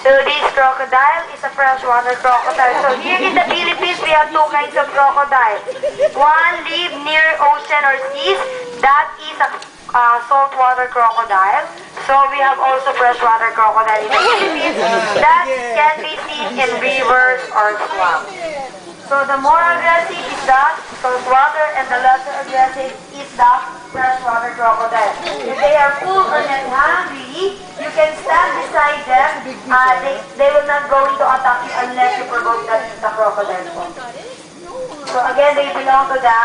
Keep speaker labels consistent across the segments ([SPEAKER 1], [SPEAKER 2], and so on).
[SPEAKER 1] So this crocodile is a freshwater crocodile. So here in the Philippines, we have two kinds of crocodile. One live near ocean or seas. That is a saltwater crocodile. So we have also freshwater crocodile in the Philippines that can be seen in rivers or swamps. So the more aggressive is the saltwater and the lesser aggressive is the freshwater crocodile. If they are full or not hungry, you can stand beside them. They will not going to attack you unless you provoke the crocodile. So again, they belong to the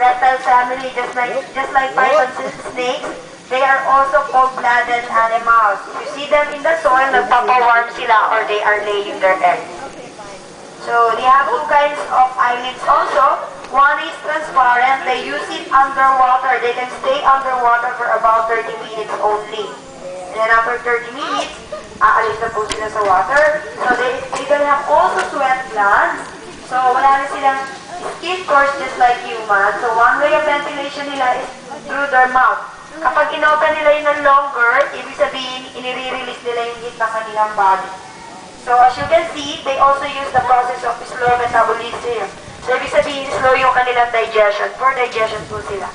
[SPEAKER 1] reptile family, just like pythons and snakes. They are also cold-blooded animals. If you see them in the soil, nagpapawarm sila or they are laying their eggs. So they have two kinds of eyelids also. One is transparent. They use it underwater. They can stay underwater for about 30 minutes only. And then after 30 minutes, aalis na po sila sa water. So they can have also sweat glands. So wala na silang skin pores just like human. So one way of ventilation nila is through their mouth. Kapag inopen nila yun ng longer, ibig sabihin, inire-release nila yung heat ng kanilang body. So as you can see, they also use the process of slow metabolism. So ibig sabihin, slow yung kanilang digestion. For digestion po sila.